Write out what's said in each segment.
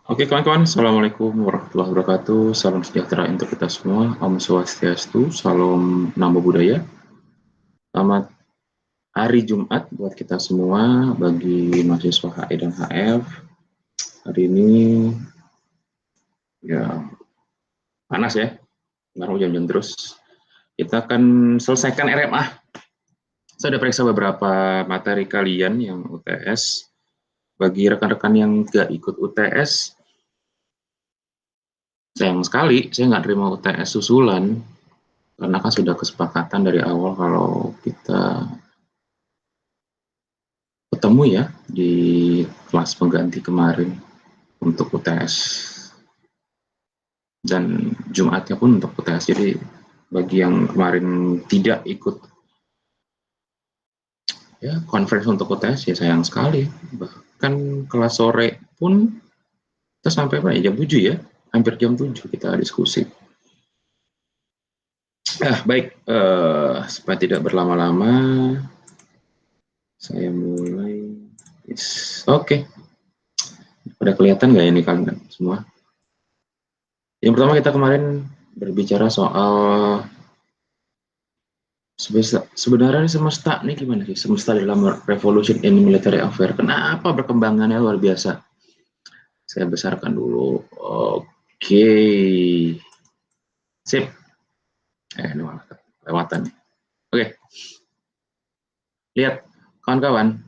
Oke kawan-kawan, Assalamualaikum warahmatullahi wabarakatuh. Salam sejahtera untuk kita semua. Om Swastiastu, Salam Namo Buddhaya. Selamat hari Jumat buat kita semua, bagi mahasiswa HE dan HF. Hari ini ya panas ya, baru hujan-hujan terus. Kita akan selesaikan RMA. Saya sudah periksa beberapa materi kalian yang UTS. Bagi rekan-rekan yang nggak ikut UTS, sayang sekali saya nggak terima UTS susulan, karena kan sudah kesepakatan dari awal kalau kita ketemu ya di kelas pengganti kemarin untuk UTS, dan Jumatnya pun untuk UTS. Jadi bagi yang kemarin tidak ikut ya conference untuk UTS, ya sayang sekali. Bahkan kelas sore pun kita sampai jam 7 ya, hampir jam 7 kita diskusi. Baik, supaya tidak berlama-lama, saya mulai. Oke. Udah kelihatan nggak ini kalian semua? Yang pertama, kita kemarin berbicara soal sebenarnya semesta nih gimana sih? Semesta dalam revolution in military affair. Kenapa berkembangannya luar biasa? Saya besarkan dulu. Oke. Sip. Ini malah kelewatan nih. Oke. Lihat, kawan-kawan.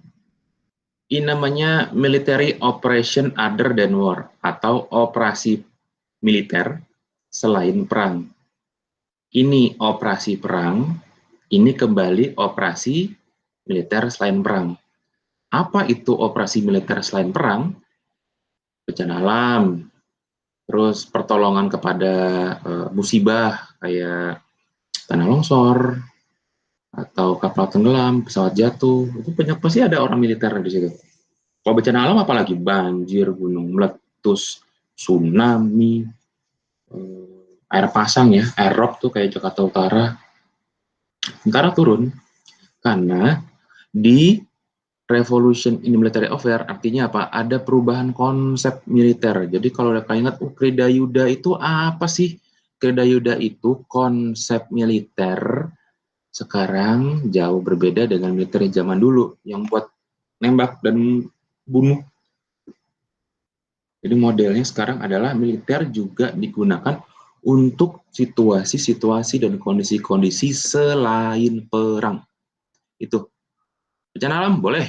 Ini namanya military operation other than war, atau operasi militer selain perang. Ini operasi perang, ini kembali operasi militer selain perang. Apa itu operasi militer selain perang? Bencana alam, terus pertolongan kepada musibah kayak tanah longsor atau kapal tenggelam, pesawat jatuh, itu banyak pasti ada orang militer di situ. Kalau bencana alam apalagi banjir, gunung meletus, tsunami, air pasang ya, air rock tuh kayak Jakarta Utara, tentara turun. Karena di revolution in military affair artinya apa? Ada perubahan konsep militer. Jadi kalau kalian ingat, Krida Yuda itu apa sih? Krida Yuda itu konsep militer sekarang jauh berbeda dengan militer zaman dulu yang buat nembak dan bunuh. Jadi modelnya sekarang adalah militer juga digunakan untuk situasi-situasi dan kondisi-kondisi selain perang. Itu. Bencana alam boleh.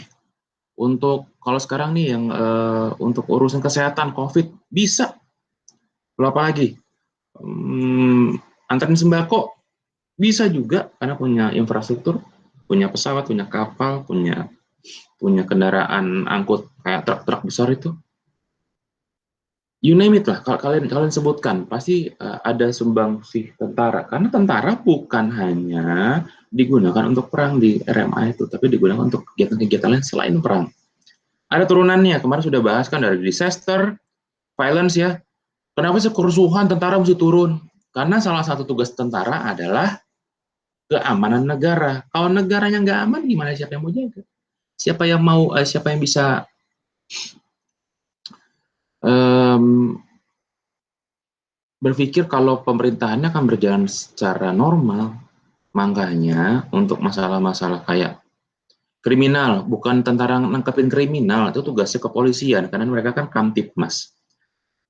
Untuk kalau sekarang nih yang untuk urusan kesehatan COVID bisa. Lalu apa lagi? Antarin sembako bisa juga karena punya infrastruktur, punya pesawat, punya kapal, punya kendaraan angkut kayak truk-truk besar itu. You name it lah, kalau kalian sebutkan pasti ada sumbangsih tentara, karena tentara bukan hanya digunakan untuk perang di RMA itu, tapi digunakan untuk kegiatan-kegiatan lain selain perang. Ada turunannya, kemarin sudah bahas kan, dari disaster, violence ya. Kenapa sih kerusuhan tentara mesti turun? Karena salah satu tugas tentara adalah keamanan negara. Kalau negaranya nggak aman, gimana siapa yang mau jaga? Siapa yang bisa berpikir kalau pemerintahannya akan berjalan secara normal. Makanya untuk masalah-masalah kayak kriminal, bukan tentara nangkepin kriminal, itu tugasnya kepolisian, karena mereka kan Kamtibmas,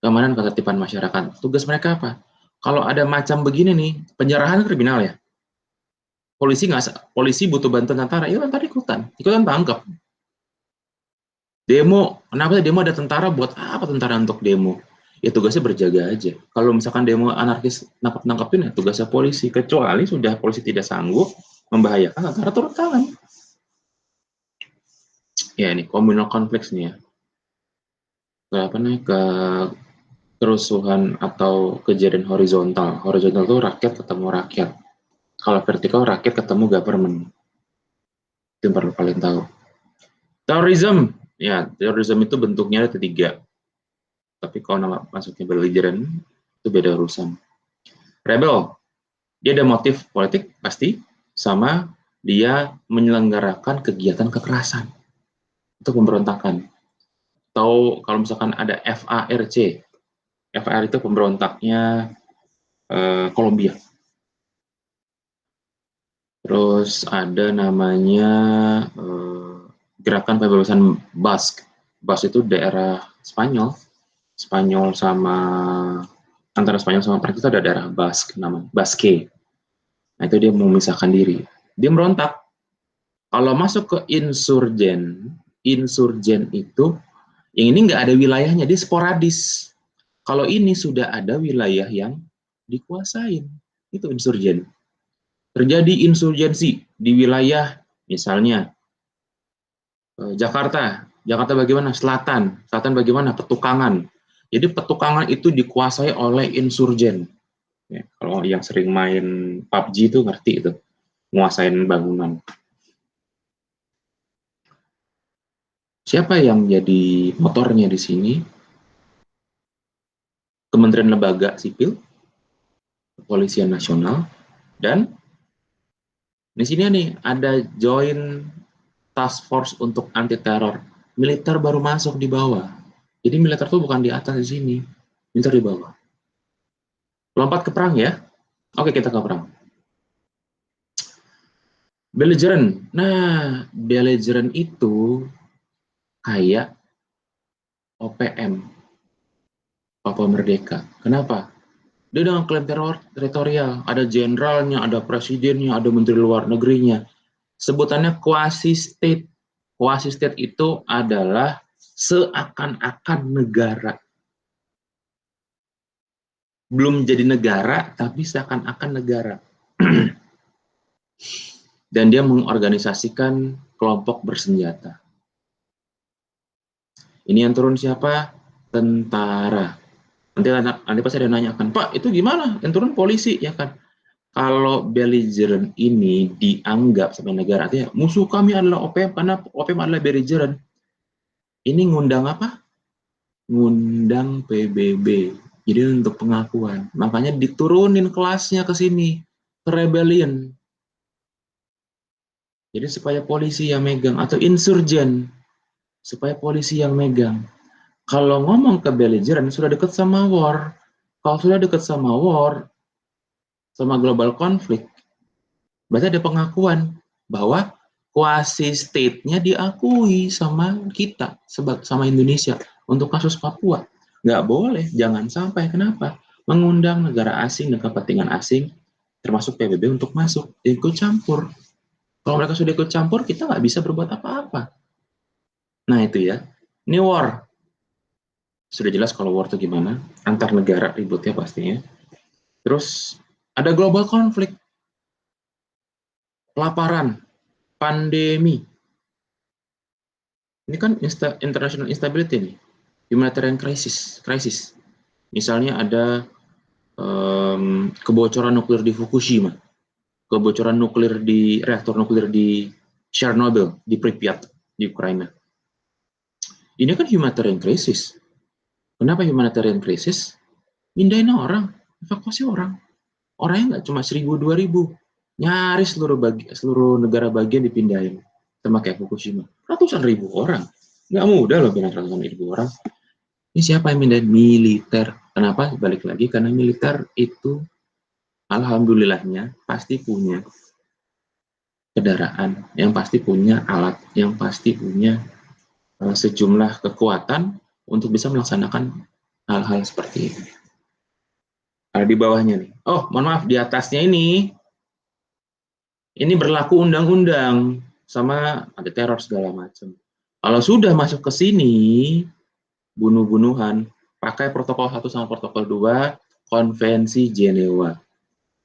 keamanan ketertiban masyarakat. Tugas mereka apa? Kalau ada macam begini nih, penjarahan kriminal ya, polisi butuh bantuan tentara, ya tentara ikutan tangkap. Demo, kenapa demo ada tentara? Buat apa tentara untuk demo? Ya tugasnya berjaga aja. Kalau misalkan demo anarkis nangkepin, ya tugasnya polisi. Kecuali sudah polisi tidak sanggup, membahayakan, tentara turun tangan. Ya ini communal conflicts nih ya. Ke kerusuhan atau kejadian horizontal. Horizontal itu rakyat ketemu rakyat. Kalau vertikal, rakyat ketemu government. Itu yang perlu kalian tahu. Terorisme, ya terorisme itu bentuknya ada tiga. Tapi kalau nama masuknya belligerent, itu beda urusan. Rebel, dia ada motif politik pasti, sama dia menyelenggarakan kegiatan kekerasan untuk pemberontakan. tahu kalau misalkan ada FARC. FAR itu pemberontaknya Kolombia. Terus ada namanya Gerakan Pembebasan Basque. Basque itu daerah Spanyol. Spanyol sama antara Spanyol sama Prancis itu ada daerah Basque namanya Basque. Nah itu dia memisahkan diri. Dia merontak. Kalau masuk ke insurgen itu yang ini nggak ada wilayahnya, dia sporadis. Kalau ini sudah ada wilayah yang dikuasain, itu insurgen. Terjadi insurgensi di wilayah misalnya Jakarta. Jakarta bagaimana? Selatan. Selatan bagaimana? Petukangan. Jadi petukangan itu dikuasai oleh insurgen. Ya, kalau yang sering main PUBG itu ngerti itu, nguasain bangunan. Siapa yang jadi motornya di sini? Kementerian Lembaga Sipil, Kepolisian Nasional, dan di sini nih ada Joint Task Force untuk anti teror. Militer baru masuk di bawah. Jadi militer tuh bukan di atas di sini, militer di bawah. Lompat ke perang ya. Oke, kita ke perang. Belligerent. Nah, belligerent itu kayak OPM, Papua Merdeka. Kenapa? Dia dengan klaim teritorial. Ada jenderalnya, ada presidennya, ada menteri luar negerinya. Sebutannya quasi state. Quasi state itu adalah seakan-akan negara. Belum jadi negara, tapi seakan-akan negara. Dan dia mengorganisasikan kelompok bersenjata. Ini yang turun siapa? Tentara. Nanti pasti ada nanyakan, Pak, itu gimana? Yang turun polisi, ya kan? Kalau belligerent ini dianggap sebagai negara, artinya musuh kami adalah OPM, karena OPM adalah belligerent. Ini ngundang apa? Ngundang PBB. Jadi untuk pengakuan. Makanya diturunin kelasnya ke sini, ke rebellion. Jadi supaya polisi yang megang, atau insurgen, supaya polisi yang megang. Kalau ngomong ke belligerent, sudah dekat sama war. Kalau sudah dekat sama war, sama global konflik, berarti ada pengakuan bahwa quasi state-nya diakui sama kita, sama Indonesia, untuk kasus Papua. Nggak boleh, jangan sampai. Kenapa? Mengundang negara asing dan kepentingan asing, termasuk PBB, untuk masuk, ikut campur. Kalau mereka sudah ikut campur, kita nggak bisa berbuat apa-apa. Nah itu ya, ini war. Sudah jelas kalau war itu gimana, antar negara ributnya pastinya. Terus ada global konflik, kelaparan, pandemi. Ini kan international instability nih, humanitarian crisis. Misalnya ada kebocoran nuklir di Fukushima, kebocoran nuklir di reaktor nuklir di Chernobyl, di Pripyat, di Ukraina. Ini kan humanitarian crisis. Kenapa humanitarian crisis? Mindahin orang, evakuasi orang. Orangnya nggak cuma 1.000, 2.000. Nyaris seluruh negara bagian dipindahin. Sama kayak Fukushima. Ratusan ribu orang. Nggak mudah loh pindah ratusan ribu orang. Ini siapa yang mindahin? Militer. Kenapa? Balik lagi, karena militer itu alhamdulillahnya pasti punya kendaraan, yang pasti punya alat, yang pasti punya sejumlah kekuatan untuk bisa melaksanakan hal-hal seperti ini. Ada di bawahnya nih. Oh, mohon maaf, di atasnya ini berlaku undang-undang, sama ada teror segala macam. Kalau sudah masuk ke sini, bunuh-bunuhan, pakai protokol 1 sama protokol 2, konvensi Jenewa.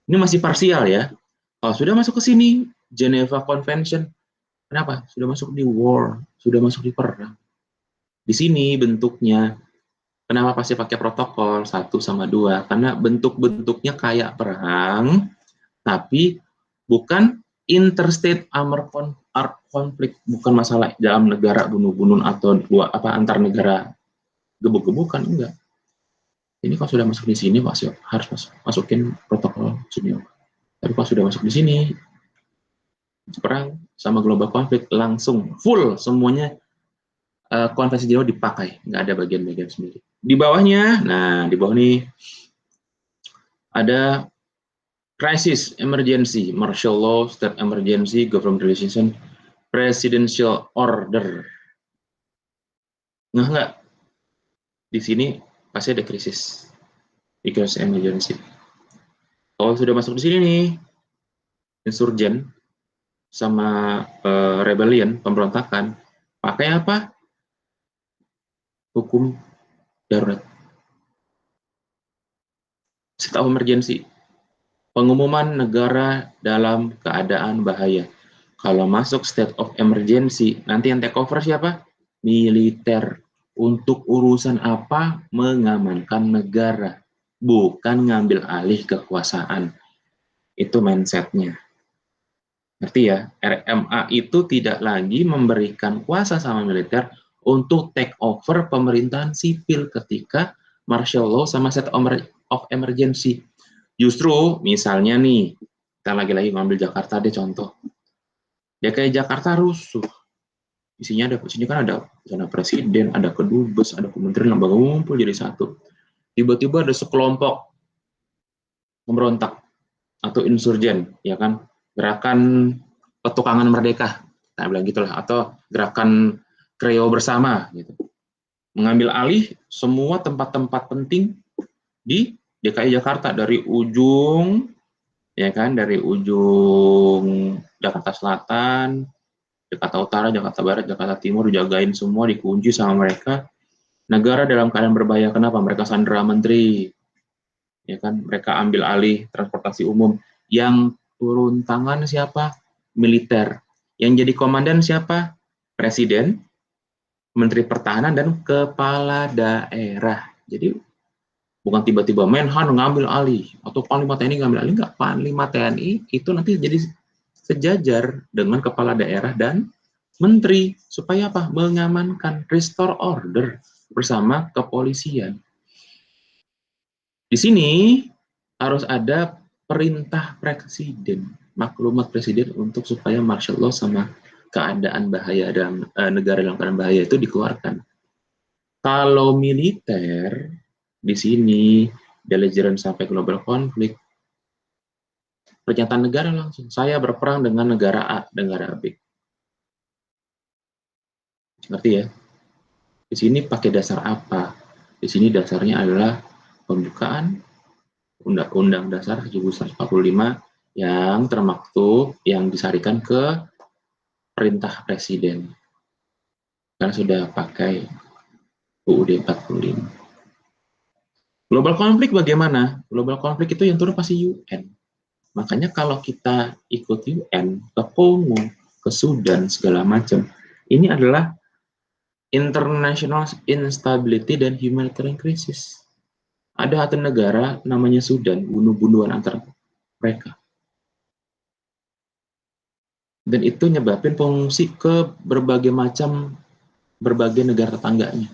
Ini masih parsial ya. Kalau sudah masuk ke sini, Geneva Convention, kenapa? Sudah masuk di war, sudah masuk di perang. Di sini bentuknya, kenapa pasti pakai protokol 1 sama 2? Karena bentuk-bentuknya kayak perang, tapi bukan interstate armed conflict, bukan masalah dalam negara bunuh-bunuh atau antar negara gebuk-gebukan, enggak. Ini kalau sudah masuk di sini pasti harus masukin protokol Jenewa. Tapi kalau sudah masuk di sini, perang sama global konflik langsung full semuanya Konvensi Jenewa dipakai, nggak ada bagian-bagian sendiri. Di bawahnya, nah di bawah nih ada crisis, emergency, martial law, state emergency, government relations, presidential order. Nggak, di sini pasti ada krisis, di crisis emergency. Kalau sudah masuk di sini nih, insurgen sama rebellion, pemberontakan, pakai apa? Hukum darurat. State of emergency, pengumuman negara dalam keadaan bahaya. Kalau masuk state of emergency, nanti yang take over siapa? Militer. Untuk urusan apa? Mengamankan negara, bukan ngambil alih kekuasaan. Itu mindsetnya. Ngerti ya? RMA itu tidak lagi memberikan kuasa sama militer untuk take over pemerintahan sipil ketika martial law sama state of emergency. Justru misalnya nih, kita lagi-lagi ngambil Jakarta deh contoh. DKI Jakarta rusuh. Isinya ada, sini kan ada presiden, ada kedubes, ada kementerian, lembaga ngumpul jadi satu. Tiba-tiba ada sekelompok pemberontak atau insurgen, ya kan? Gerakan petukangan merdeka, nah bilang gitulah, atau gerakan Kreo bersama, gitu. Mengambil alih semua tempat-tempat penting di DKI Jakarta dari ujung, ya kan, dari ujung Jakarta Selatan, Jakarta Utara, Jakarta Barat, Jakarta Timur, dijagain semua, dikunci sama mereka. Negara dalam keadaan berbahaya. Kenapa? Mereka sandera menteri, ya kan? Mereka ambil alih transportasi umum. Yang turun tangan siapa? Militer. Yang jadi komandan siapa? Presiden, Menteri Pertahanan, dan kepala daerah. Jadi bukan tiba-tiba Menhan ngambil alih atau Panglima TNI ngambil alih, enggak. Panglima TNI itu nanti jadi sejajar dengan kepala daerah dan menteri, supaya apa? Mengamankan, restore order bersama kepolisian. Di sini harus ada perintah presiden, maklumat presiden untuk supaya martial law sama keadaan bahaya dalam negara dalam keadaan bahaya itu dikeluarkan. Kalau militer di sini belligerent sampai global konflik, pernyataan negara langsung, saya berperang dengan negara A, negara B. Ngerti ya? Di sini pakai dasar apa? Di sini dasarnya adalah pembukaan Undang-Undang Dasar 1945 yang termaktub, yang disarikan ke perintah presiden. Karena sudah pakai UUD 45. Global konflik bagaimana? Global konflik itu yang turun pasti UN. Makanya kalau kita ikut UN, ke Kongo, ke Sudan, segala macam, ini adalah international instability dan humanitarian crisis. Ada satu negara namanya Sudan, bunuh-bunuhan antar mereka. Dan itu nyebabin pengungsi ke berbagai negara tetangganya.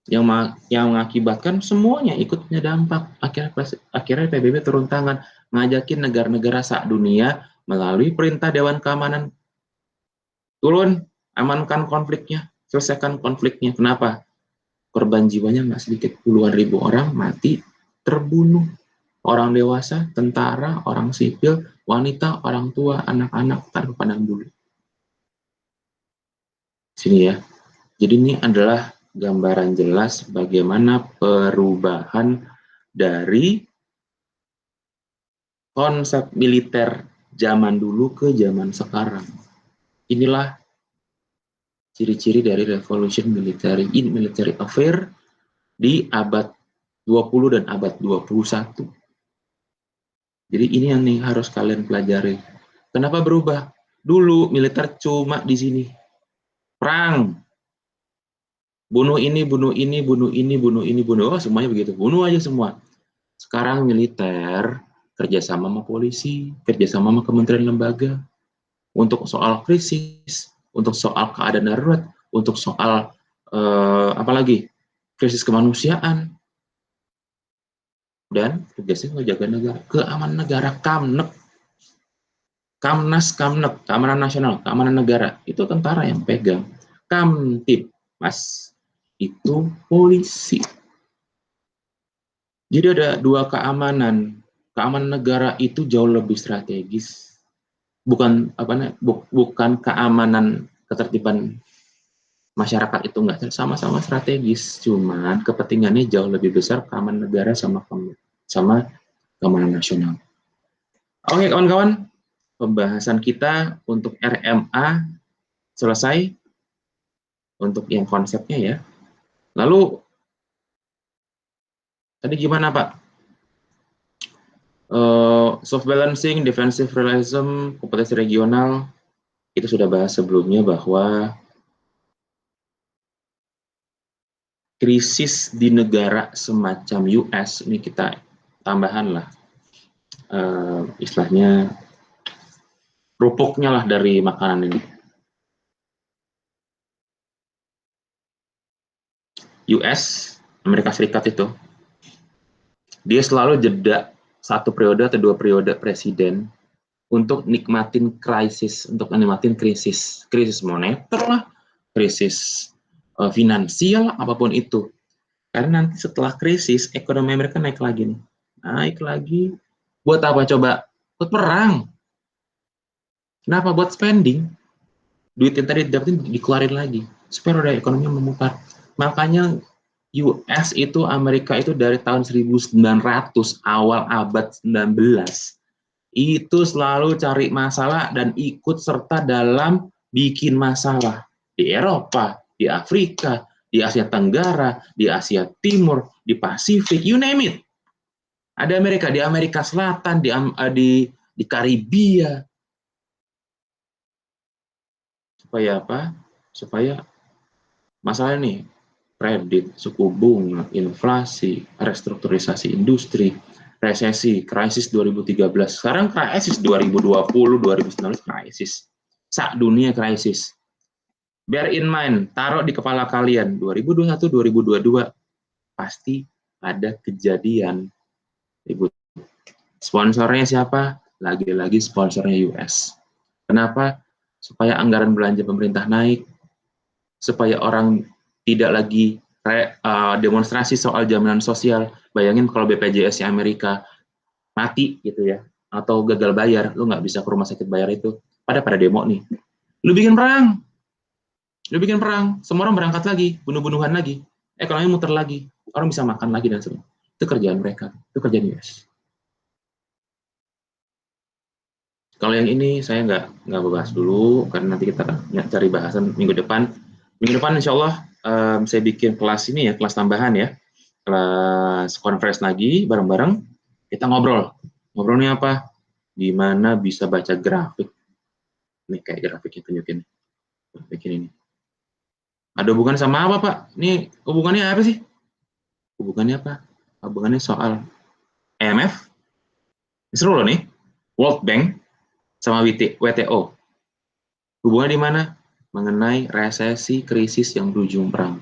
Yang mengakibatkan semuanya ikut punya dampak. Akhirnya PBB turun tangan, ngajakin negara-negara se-dunia melalui perintah Dewan Keamanan turun, amankan konfliknya, selesaikan konfliknya. Kenapa? Korban jiwanya nggak sedikit, puluhan ribu orang mati, terbunuh. Orang dewasa, tentara, orang sipil, wanita, orang tua, anak-anak, tanpa pandang bulu. Sini ya. Jadi ini adalah gambaran jelas bagaimana perubahan dari konsep militer zaman dulu ke zaman sekarang. Inilah ciri-ciri dari revolution military in military affair di abad 20 dan abad 21. Jadi ini yang nih harus kalian pelajari. Kenapa berubah? Dulu militer cuma di sini. Perang. Bunuh ini, bunuh ini, bunuh ini, bunuh ini, bunuh. Oh, semuanya begitu. Bunuh aja semua. Sekarang militer kerjasama sama polisi, kerjasama sama kementerian lembaga. Untuk soal krisis, untuk soal keadaan darurat, untuk soal apalagi krisis kemanusiaan. Dan tugasnya menjaga negara, keamanan negara, KAMNEG, Kamnas, KAMNEG, Keamanan Nasional, Keamanan Negara, itu tentara yang pegang. Kamtibmas itu polisi. Jadi ada dua keamanan. Keamanan negara itu jauh lebih strategis. Bukan bukan keamanan ketertiban masyarakat itu enggak, sama-sama strategis, cuman kepentingannya jauh lebih besar keamanan negara sama keamanan nasional. Oke kawan-kawan, pembahasan kita untuk RMA selesai untuk yang konsepnya ya. Lalu tadi gimana Pak? Soft balancing, defensive realism, kompetensi regional, itu sudah bahas sebelumnya bahwa krisis di negara semacam US, ini kita tambahan lah, istilahnya rupuknya lah dari makanan ini. US, Amerika Serikat itu, dia selalu jeda 1 periode atau 2 periode presiden untuk nikmatin krisis, krisis moneter lah, krisis finansial, apapun itu. Karena nanti setelah krisis, ekonomi Amerika naik lagi nih. Naik lagi. Buat apa coba? Buat perang. Kenapa? Buat spending. Duit yang tadi dapetin dikeluarin lagi. Supaya roda ekonomi memutar. Makanya US itu, Amerika itu dari tahun 1900, awal abad 19, itu selalu cari masalah dan ikut serta dalam bikin masalah. Di Eropa, di Afrika, di Asia Tenggara, di Asia Timur, di Pasifik, you name it. Ada Amerika, di Amerika Selatan, di Karibia. Supaya apa? Supaya masalah ini, kredit, suku bunga, inflasi, restrukturisasi industri, resesi, krisis 2013. Sekarang krisis 2020, 2019 krisis. Sak dunia krisis. Bear in mind, taruh di kepala kalian, 2021, 2022, pasti ada kejadian ribut. Sponsornya siapa? Lagi-lagi sponsornya US. Kenapa? Supaya anggaran belanja pemerintah naik, supaya orang tidak lagi demonstrasi soal jaminan sosial. Bayangin kalau BPJS-nya Amerika mati gitu ya, atau gagal bayar, lu nggak bisa ke rumah sakit bayar itu. Pada demo nih. Lu bikin perang, semua orang berangkat lagi, bunuh-bunuhan lagi, ekonomi muter lagi, orang bisa makan lagi dan sebagainya. Itu kerjaan mereka, itu kerjaan US. Kalau yang ini saya nggak bahas dulu, karena nanti kita cari bahasan minggu depan. Minggu depan insya Allah saya bikin kelas ini ya, kelas tambahan ya, kelas conference lagi bareng-bareng, kita ngobrol. Ngobrolnya apa? Gimana bisa baca grafik. Nih kayak grafiknya tunjukin. Grafik ini. Ada hubungan sama apa, Pak? Ini hubungannya apa sih? Hubungannya apa? Hubungannya soal IMF. Seru loh nih. World Bank sama WTO. Hubungannya di mana? Mengenai resesi krisis yang berujung perang.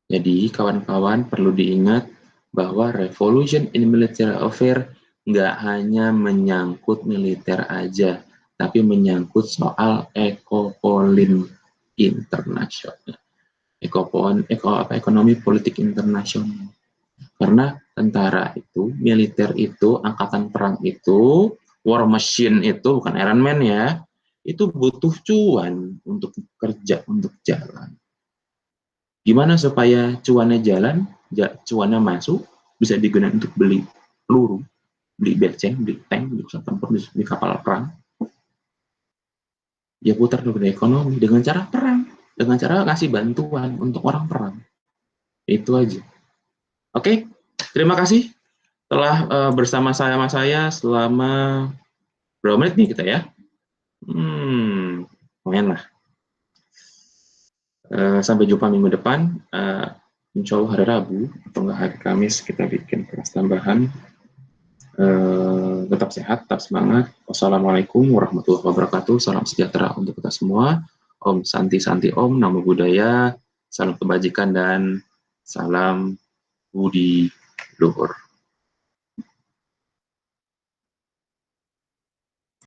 Jadi, kawan-kawan perlu diingat bahwa revolution in military affair nggak hanya menyangkut militer aja, tapi menyangkut soal ekopolin internasional. Ekonomi politik internasional. Karena tentara itu, militer itu, angkatan perang itu, war machine itu, bukan Iron Man ya, itu butuh cuan untuk kerja, untuk jalan. Gimana supaya cuannya jalan, cuannya masuk, bisa digunakan untuk beli peluru, beli beceng, beli tank, beli kapal perang. Ya putar dulu ekonomi dengan cara perang, dengan cara kasih bantuan untuk orang perang. Itu aja. Oke, terima kasih telah bersama saya selama berapa menit nih kita ya? Lumayan lah. Sampai jumpa minggu depan. Insya Allah hari Rabu atau enggak hari Kamis kita bikin kelas tambahan. Tetap sehat, tetap semangat. Wassalamualaikum warahmatullahi wabarakatuh. Salam sejahtera untuk kita semua. Om Santi Santi Om, Namo Buddhaya, salam kebajikan dan salam Budi Luhur.